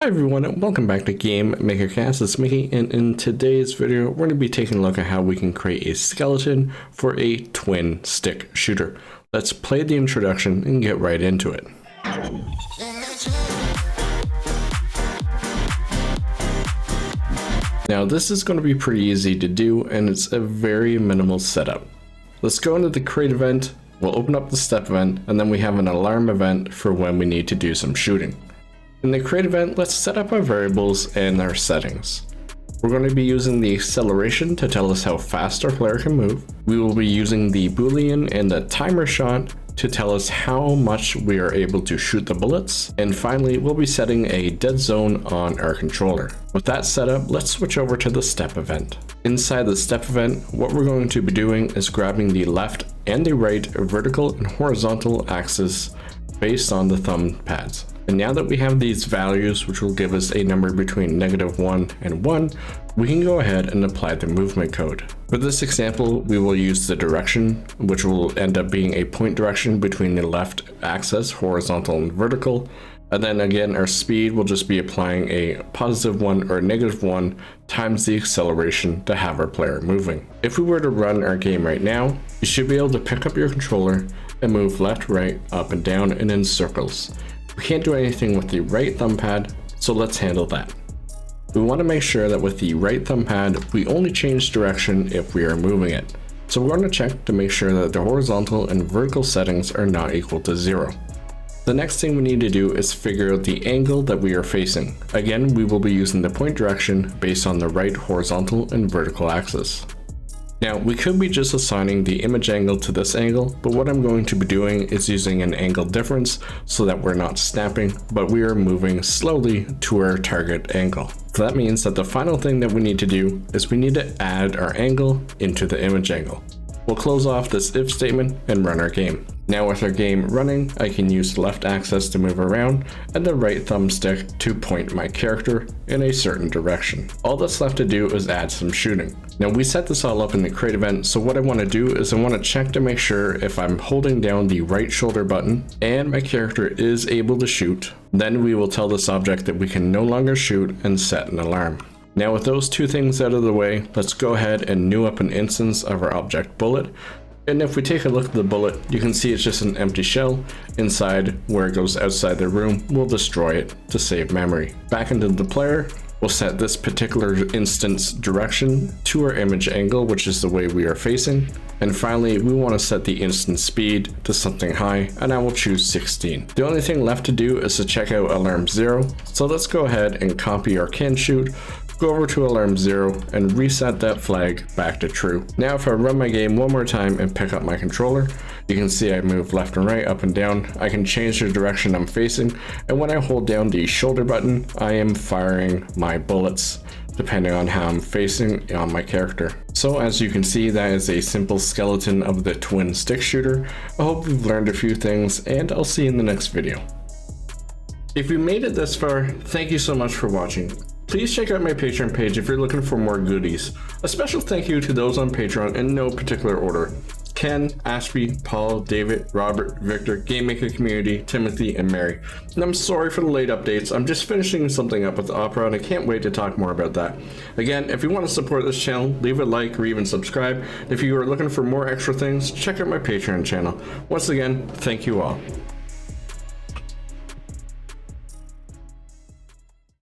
Hi everyone, and welcome back to GameMaker Cast. It's Mickey, and in today's video, we're going to be taking a look at how we can create a skeleton for a twin stick shooter. Let's play the introduction and get right into it. Now this is going to be pretty easy to do, and it's a very minimal setup. Let's go into the create event, we'll open up the step event, and then we have an alarm event for when we need to do some shooting. In the create event, let's set up our variables and our settings. We're going to be using the acceleration to tell us how fast our player can move. We will be using the boolean and the timer shot to tell us how much we are able to shoot the bullets. And finally, we'll be setting a dead zone on our controller. With that set up, let's switch over to the step event. Inside the step event, what we're going to be doing is grabbing the left and the right vertical and horizontal axis based on the thumb pads. And now that we have these values, which will give us a number between -1 and 1, we can go ahead and apply the movement code. For this example, we will use the direction, which will end up being a point direction between the left axis, horizontal and vertical. And then again, our speed will just be applying a +1 or -1 times the acceleration to have our player moving. If we were to run our game right now, you should be able to pick up your controller and move left, right, up and down and in circles. We can't do anything with the right thumb pad, so let's handle that. We want to make sure that with the right thumb pad, we only change direction if we are moving it. So we're going to check to make sure that the horizontal and vertical settings are not equal to 0. The next thing we need to do is figure out the angle that we are facing. Again, we will be using the point direction based on the right horizontal and vertical axis. Now, we could be just assigning the image angle to this angle, but what I'm going to be doing is using an angle difference so that we're not snapping, but we are moving slowly to our target angle. So that means that the final thing that we need to do is we need to add our angle into the image angle. We'll close off this if statement and run our game. Now with our game running, I can use the left axis to move around and the right thumbstick to point my character in a certain direction. All that's left to do is add some shooting. Now we set this all up in the create event, so what I want to do is I want to check to make sure if I'm holding down the right shoulder button and my character is able to shoot, then we will tell this object that we can no longer shoot and set an alarm. Now with those two things out of the way, let's go ahead and new up an instance of our object bullet. And if we take a look at the bullet, you can see it's just an empty shell. Inside, where it goes outside the room, we'll destroy it to save memory. Back into the player, we'll set this particular instance direction to our image angle, which is the way we are facing. And finally, we want to set the instance speed to something high, and I will choose 16. The only thing left to do is to check out alarm 0. So let's go ahead and copy our can shoot, go over to alarm 0 and reset that flag back to true. Now if I run my game one more time and pick up my controller, you can see I move left and right, up and down. I can change the direction I'm facing, and when I hold down the shoulder button, I am firing my bullets depending on how I'm facing on my character. So as you can see, that is a simple skeleton of the twin stick shooter. I hope you've learned a few things, and I'll see you in the next video. If you made it this far, thank you so much for watching. Please check out my Patreon page if you're looking for more goodies. A special thank you to those on Patreon in no particular order: Ken, Ashby, Paul, David, Robert, Victor, GameMaker Community, Timothy, and Mary. And I'm sorry for the late updates. I'm just finishing something up with Opera, and I can't wait to talk more about that. Again, if you want to support this channel, leave a like or even subscribe. If you are looking for more extra things, check out my Patreon channel. Once again, thank you all.